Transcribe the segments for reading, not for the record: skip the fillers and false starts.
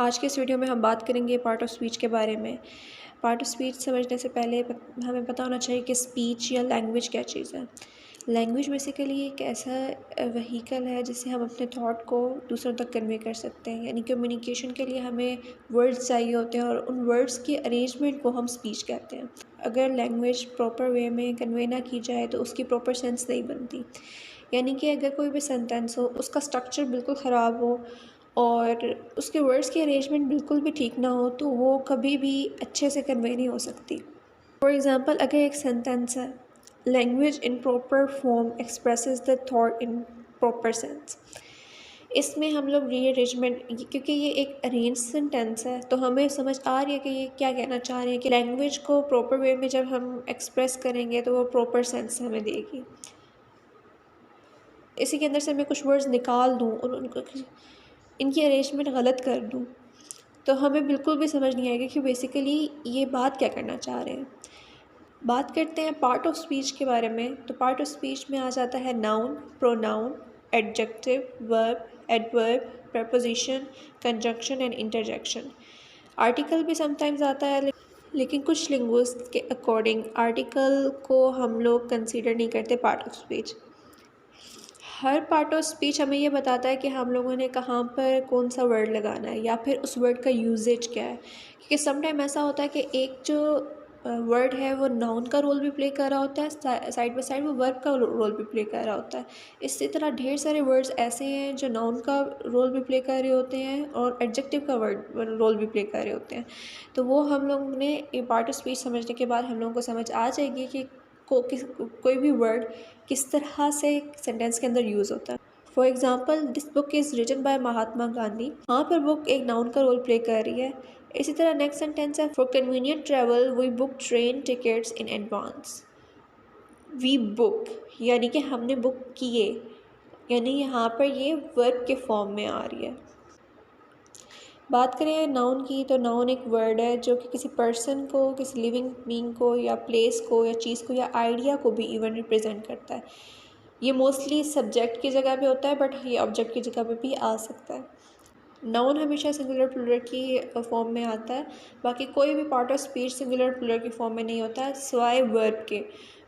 आज के इस वीडियो में हम बात करेंगे पार्ट ऑफ स्पीच के बारे में। पार्ट ऑफ स्पीच समझने से पहले हमें पता होना चाहिए कि स्पीच या लैंग्वेज क्या चीज़ है। लैंग्वेज बेसिकली एक ऐसा व्हीकल है जिससे हम अपने थॉट को दूसरों तक कन्वे कर सकते हैं। यानी कम्युनिकेशन के लिए हमें वर्ड्स चाहिए होते हैं और उन वर्ड्स की अरेंजमेंट को हम स्पीच कहते हैं। अगर लैंग्वेज प्रॉपर वे में कन्वे ना की जाए तो उसकी प्रॉपर सेंस नहीं बनती। यानी कि अगर कोई भी सेंटेंस हो उसका स्ट्रक्चर बिल्कुल ख़राब हो और उसके वर्ड्स की अरेंजमेंट बिल्कुल भी ठीक ना हो तो वो कभी भी अच्छे से कन्वे नहीं हो सकती। फॉर एग्ज़ाम्पल, अगर एक सेंटेंस है, language in proper form expresses the thought in proper sense. इसमें हम लोग रीअरेंजमेंट, क्योंकि ये एक अरेंज सेंटेंस है तो हमें समझ आ रही है कि ये क्या कहना चाह रहे हैं कि लैंग्वेज को प्रॉपर वे में जब हम एक्सप्रेस करेंगे तो वो प्रॉपर सेंस हमें देगी। इसी के अंदर से मैं कुछ वर्ड्स निकाल दूँ और उनको इनकी अरेंजमेंट गलत कर दूँ तो हमें बिल्कुल भी समझ नहीं आएगा कि बेसिकली ये बात क्या करना चाह रहे हैं। बात करते हैं पार्ट ऑफ स्पीच के बारे में। तो पार्ट ऑफ स्पीच में आ जाता है noun, pronoun, adjective, verb, adverb, preposition, conjunction and interjection. Article भी समटाइम्स आता है, लेकिन कुछ लिंग्विस्ट के अकॉर्डिंग आर्टिकल को हम लोग कंसीडर नहीं करते part of speech. Her part of speech हमें ये बताता है कि हम लोगों ने कहाँ पर कौन सा वर्ड लगाना है या फिर उस वर्ड का यूजेज क्या है। क्योंकि समटाइम ऐसा होता है कि एक जो वर्ड है वो नाउन का रोल भी प्ले कर रहा होता है, साइड बाय साइड वो वर्ब का रोल भी प्ले कर रहा होता है। इसी तरह ढेर सारे वर्ड्स ऐसे हैं जो नाउन का रोल भी प्ले कर रहे होते हैं और एडजेक्टिव का वर्ड रोल भी प्ले कर रहे होते हैं। तो वो हम लोग ने ये पार्ट ऑफ स्पीच समझने के बाद हम लोगों को समझ आ जाएगी कि कोई भी वर्ड किस तरह से सेंटेंस के अंदर यूज़ होता है। For example, this book is written by Mahatma Gandhi. यहाँ पर बुक एक नाउन का रोल प्ले कर रही है। इसी तरह नेक्स्ट सेंटेंस है, for convenient travel we book train tickets in advance. We book यानी कि हमने बुक किए, यानी यहाँ पर ये वर्ब के फॉर्म में आ रही है। बात करें नाउन की तो नाउन एक वर्ड है जो कि किसी पर्सन को, किसी लिविंग बीइंग को या प्लेस को या चीज़ को या आइडिया को भी इवन रिप्रेजेंट करता है। ये मोस्टली सब्जेक्ट की जगह पे होता है बट ये ऑब्जेक्ट की जगह पे भी आ सकता है। नाउन हमेशा सिंगुलर प्लूरल की फॉर्म में आता है। बाकी कोई भी part of speech singular plural की फॉर्म में नहीं होता है सिवाय वर्ब के।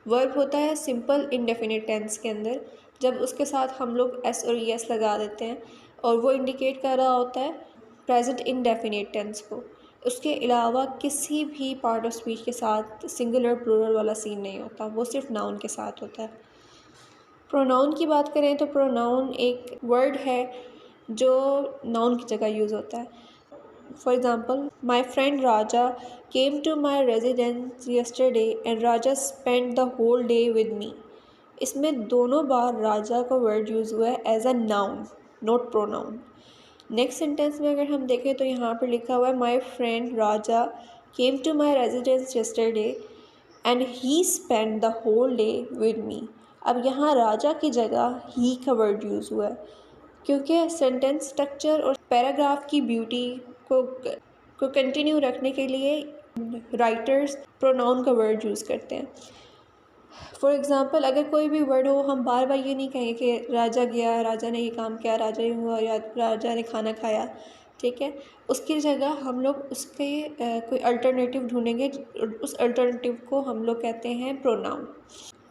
वर्ब होता है सिंपल इंडेफिनिट टेंस के अंदर, जब उसके साथ हम लोग एस और एस लगा देते हैं और वो इंडिकेट कर रहा होता है प्रेजेंट इंडेफिनिट टेंस को। उसके अलावा किसी भी पार्ट ऑफ स्पीच के साथ सिंगुलर प्लूरल वाला सीन नहीं होता, वो सिर्फ नाउन के साथ होता है। प्रोनाउन की बात करें तो प्रोनाउन एक वर्ड है जो नाउन की जगह यूज़ होता है। For example, my friend Raja came to my residence yesterday and Raja spend the whole day with me. इसमें दोनों बार राजा का वर्ड यूज़ हुआ है as a noun, not pronoun. Next sentence में अगर हम देखें तो यहाँ पर लिखा हुआ है, my friend Raja came to my residence yesterday and he spend the whole day with me. अब यहाँ राजा की जगह ही का वर्ड यूज़ हुआ है क्योंकि सेंटेंस स्ट्रक्चर और पैराग्राफ की ब्यूटी को कंटिन्यू रखने के लिए राइटर्स प्रोनाउन का वर्ड यूज़ करते हैं। फॉर एग्ज़ाम्पल, अगर कोई भी वर्ड हो, हम बार बार ये नहीं कहेंगे कि राजा गया, राजा ने ये काम किया, राजा ये हुआ या राजा ने खाना खाया, ठीक है। उसकी जगह हम लोग उसके कोई अल्टरनेटिव ढूंढेंगे, उस अल्टरनेटिव को हम लोग कहते हैं प्रोनाउन।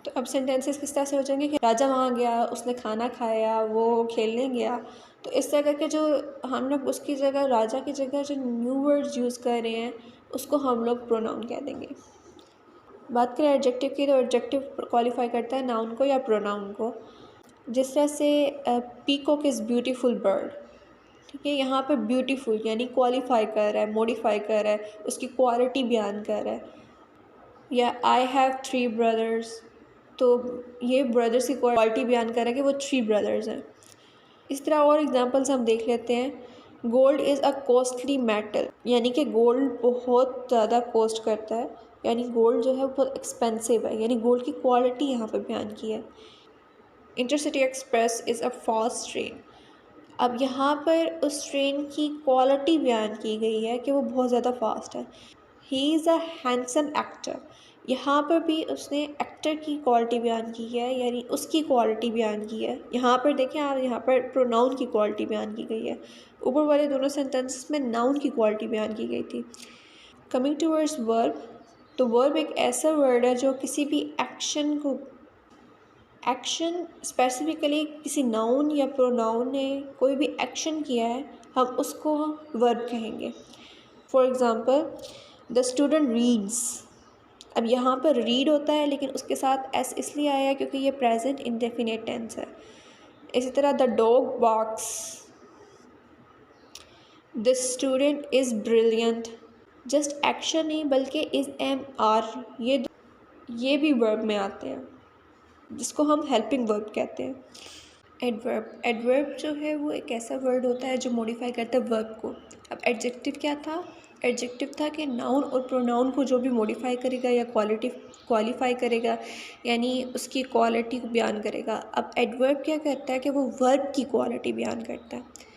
तो अब सेंटेंसेस किस तरह से हो जाएंगे कि राजा वहाँ गया, उसने खाना खाया, वो खेलने गया। तो इस तरह के जो हम लोग उसकी जगह, राजा की जगह जो न्यू वर्ड्स यूज़ कर रहे हैं उसको हम लोग प्रोनाउन कह देंगे। बात करें एडजेक्टिव की तो एडजेक्टिव क्वालिफाई करता है नाउन को या प्रोनाउन को। जिस तरह से पीकॉक इज़ ब्यूटीफुल बर्ड, ठीक है, यहाँ पर ब्यूटीफुल यानी क्वालिफाई कर रहा है, मॉडिफाई कर रहा है, उसकी क्वालिटी बयान कर रहा है। या आई हैव 3 ब्रदर्स, तो ये ब्रदर्स की क्वालिटी बयान कर रहा है कि वो 3 ब्रदर्स हैं। इस तरह और एग्जांपल्स हम देख लेते हैं। Gold is a costly metal, यानी कि गोल्ड बहुत ज़्यादा कॉस्ट करता है, यानी गोल्ड जो है बहुत एक्सपेंसिव है, यानी गोल्ड की क्वालिटी यहाँ पर बयान की है। Intercity express is a fast train, अब यहाँ पर उस ट्रेन की क्वालिटी बयान की गई है कि वो बहुत ज़्यादा फास्ट है। He is a handsome actor, यहाँ पर भी उसने एक्टर की क्वालिटी बयान की है, यानी उसकी क्वालिटी बयान की है। यहाँ पर देखें आप, यहाँ पर प्रोनाउन की क्वालिटी बयान की गई है। ऊपर वाले दोनों सेंटेंसेस में नाउन की क्वालिटी बयान की गई थी। कमिंग टूवर्ड्स वर्ब, तो वर्ब एक ऐसा वर्ड है जो किसी भी एक्शन स्पेसिफिकली किसी नाउन या प्रोनाउन ने कोई भी एक्शन किया है, हम उसको वर्ब कहेंगे। For example, the student reads. अब यहाँ पर रीड होता है लेकिन उसके साथ एस इसलिए आया है क्योंकि ये प्रेजेंट इंडेफिनिट टेंस है। इसी तरह the dog barks, the student is brilliant. Just action नहीं बल्कि इज़ एम आर ये भी वर्ब में आते हैं, जिसको हम हेल्पिंग वर्ब कहते हैं। एडवर्ब जो है वो एक ऐसा वर्ड होता है जो मॉडिफाई करता है वर्ब को। अब एडजेक्टिव क्या था? एडजेक्टिव था कि नाउन और प्रोनाउन को जो भी मॉडिफाई करेगा या क्वालिफाई करेगा, यानी उसकी क्वालिटी को बयान करेगा। अब एडवर्ब क्या करता है कि वो वर्ब की क्वालिटी बयान करता है।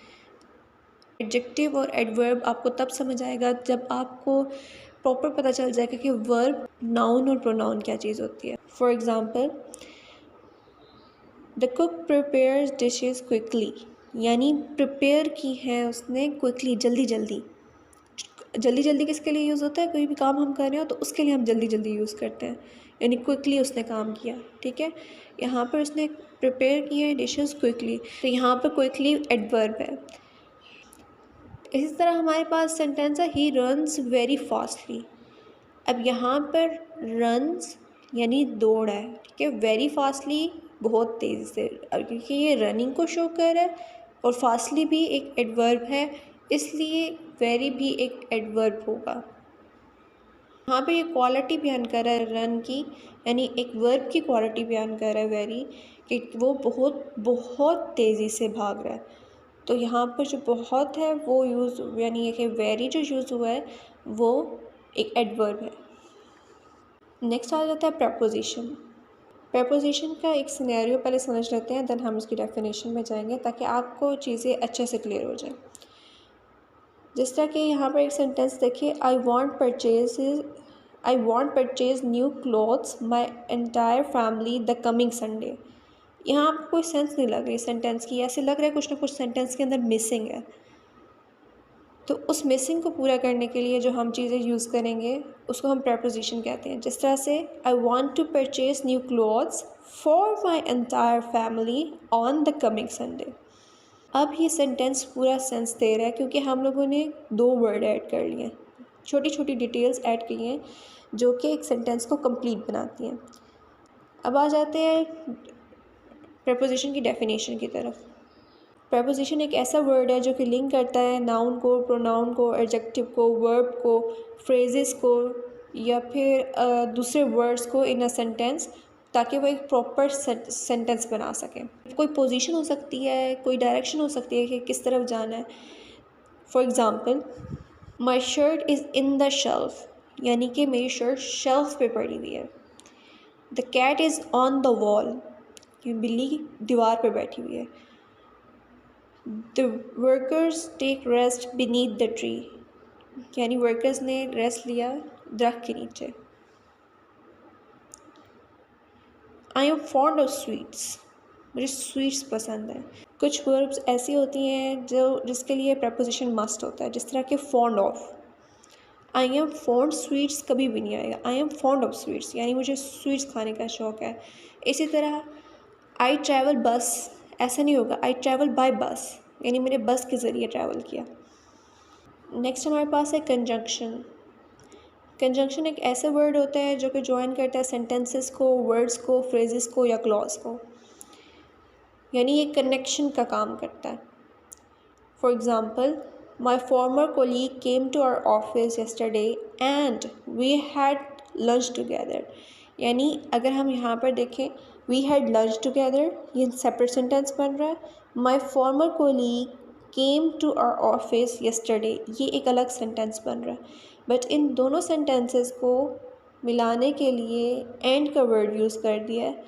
एडजेक्टिव और एडवर्ब आपको तब समझ आएगा जब आपको प्रॉपर पता चल जाएगा कि वर्ब, नाउन और प्रोनाउन क्या चीज़ होती है। For example, the cook prepares dishes quickly, यानी प्रिपेयर की है उसने क्विकली, जल्दी जल्दी किसके लिए यूज़ होता है? कोई भी काम हम कर रहे हो तो उसके लिए हम जल्दी यूज़ करते हैं, यानी क्विकली उसने काम किया। ठीक है, यहाँ पर उसने प्रिपेयर किया है डिशेस क्विकली, तो यहाँ पर क्विकली एडवर्ब है। इसी तरह हमारे पास सेंटेंस है ही रन्स वेरी फास्टली। अब यहाँ पर रन्स यानी दौड़ है, ठीक है, वेरी फास्टली बहुत तेज़ी से, अब क्योंकि ये रनिंग को शो कर रहा है और फास्टली भी एक एडवर्ब है, इसलिए वेरी भी एक एडवर्ब होगा। यहाँ पे ये क्वालिटी बयान कर रहा है रन की, यानी एक वर्ब की क्वालिटी बयान कर रहा है वेरी, कि वो बहुत तेज़ी से भाग रहा है। तो यहाँ पर जो बहुत है वो यूज़, यानी कि वेरी जो यूज़ हुआ है वो एक एडवर्ब है। नेक्स्ट आ जाता है प्रपोजिशन। प्रपोजिशन का एक सिनेरियो पहले समझ लेते हैं, देन हम इसकी डेफिनेशन में जाएंगे ताकि आपको चीज़ें अच्छे से क्लियर हो जाए। जिस तरह कि यहाँ पर एक सेंटेंस देखिए, I want purchase new clothes my entire family the coming Sunday. यहाँ आपको कोई सेंस नहीं लग रही सेंटेंस की, ऐसे लग रहा है कुछ ना कुछ सेंटेंस के अंदर मिसिंग है। तो उस मिसिंग को पूरा करने के लिए जो हम चीज़ें यूज़ करेंगे उसको हम प्रपोजिशन कहते हैं। जिस तरह से, I want to purchase new clothes for my entire family on the coming Sunday. अब ये सेंटेंस पूरा सेंस दे रहा है क्योंकि हम लोगों ने दो वर्ड ऐड कर लिए हैं, छोटी छोटी डिटेल्स ऐड की हैं जो कि एक सेंटेंस को कंप्लीट बनाती हैं। अब आ जाते हैं प्रपोजिशन की डेफिनेशन की तरफ। प्रपोजिशन एक ऐसा वर्ड है जो कि लिंक करता है नाउन को, प्रोनाउन को, एडजेक्टिव को, वर्ब को, फ्रेजेस को या फिर दूसरे वर्ड्स को इन अ सेंटेंस, ताकि वो एक प्रॉपर सेंटेंस बना सकें। कोई पोजीशन हो सकती है, कोई डायरेक्शन हो सकती है कि किस तरफ जाना है। For example, my shirt is in the shelf, यानी कि मेरी शर्ट शेल्फ पे पड़ी हुई है। The cat is on the wall, ये बिल्ली दीवार पे बैठी हुई है। The workers take rest beneath the tree, यानी वर्कर्स ने रेस्ट लिया दरख्त के नीचे। I am fond of sweets, मुझे स्वीट्स पसंद है। कुछ वर्ब्स ऐसी होती हैं जिसके लिए प्रपोजिशन मस्ट होता है, जिस तरह के fond of. I am fond sweets कभी भी नहीं आएगा, आई एम फॉन्ड ऑफ स्वीट्स यानी मुझे स्वीट्स खाने का शौक़ है। इसी तरह आई ट्रैवल बस, ऐसा नहीं होगा, आई ट्रैवल बाय बस, यानी मैंने बस के ज़रिए ट्रैवल किया। नेक्स्ट हमारे पास है कंजंक्शन। कंजंक्शन एक ऐसा वर्ड होता है जो कि ज्वाइन करता है सेंटेंसेस को, वर्ड्स को, फ्रेजेस को या क्लॉज को, यानी ये कनेक्शन का काम करता है। For example, my former colleague came to our office yesterday and we had lunch together, यानी अगर हम यहाँ पर देखें वी हैड लंच टुगेदर, ये सेपरेट सेंटेंस बन रहा है। My former colleague came to our office yesterday, ये एक अलग सेंटेंस बन रहा है। बट इन दोनों सेंटेंसेस को मिलाने के लिए एंड का वर्ड यूज़ कर दिया है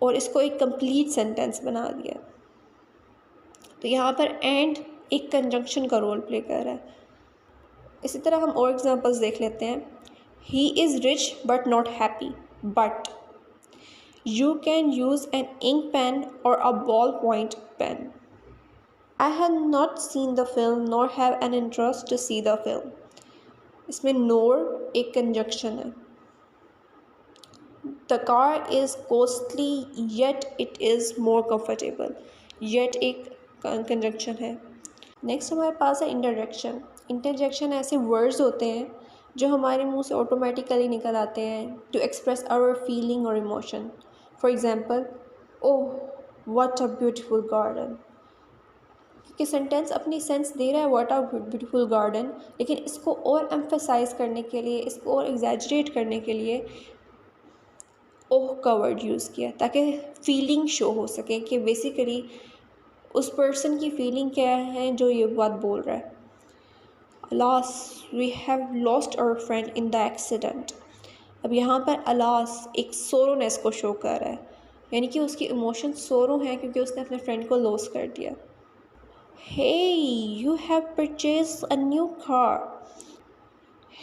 और इसको एक कंप्लीट सेंटेंस बना दिया। तो यहाँ पर एंड एक कंजंक्शन का रोल प्ले कर रहा है। इसी तरह हम और एग्जांपल्स देख लेते हैं। He is rich but not happy. But you can use an ink pen or a ballpoint pen. I have not seen the film nor have an interest to see the film. इसमें nor एक conjunction है. The car is costly yet it is more comfortable. Yet एक conjunction है. Next हमारे पास है interjection. Interjection ऐसे words होते हैं जो हमारे मुंह से ऑटोमेटिकली निकल आते हैं टू एक्सप्रेस आवर फीलिंग और emotion. For example, oh what a beautiful garden. कि सेंटेंस अपनी सेंस दे रहा है व्हाट अ ब्यूटीफुल गार्डन, लेकिन इसको और एम्फेसाइज करने के लिए, इसको और एग्जैजरेट करने के लिए ओह का वर्ड यूज़ किया ताकि फीलिंग शो हो सके कि बेसिकली उस पर्सन की फीलिंग क्या है जो ये बात बोल रहा है. Alas we have lost our friend in the accident. अब यहाँ पर अलास एक सोरोनेस को शो कर रहा है, यानी कि उसकी इमोशन सोरो हैं क्योंकि उसने अपने फ्रेंड को लॉस कर दिया. Hey you have purchase a new car.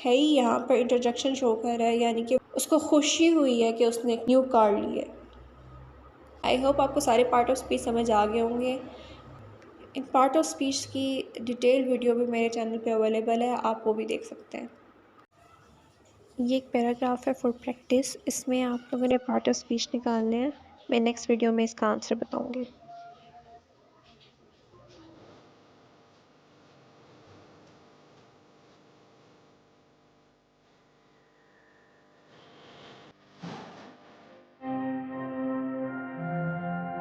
है यहाँ पर इंटरजेक्शन शो कर रहा है, यानी कि उसको खुशी हुई है कि उसने एक न्यू कार ली है. आई होप आपको सारे पार्ट ऑफ स्पीच समझ आ गए होंगे. इन पार्ट ऑफ स्पीच की डिटेल वीडियो भी मेरे चैनल पे अवेलेबल है, आप वो भी देख सकते हैं. ये एक पैराग्राफ है फॉर प्रैक्टिस. इसमें आप लोगों ने पार्ट ऑफ स्पीच निकालने हैं. मैं नेक्स्ट वीडियो में इसका आंसर बताऊँगी.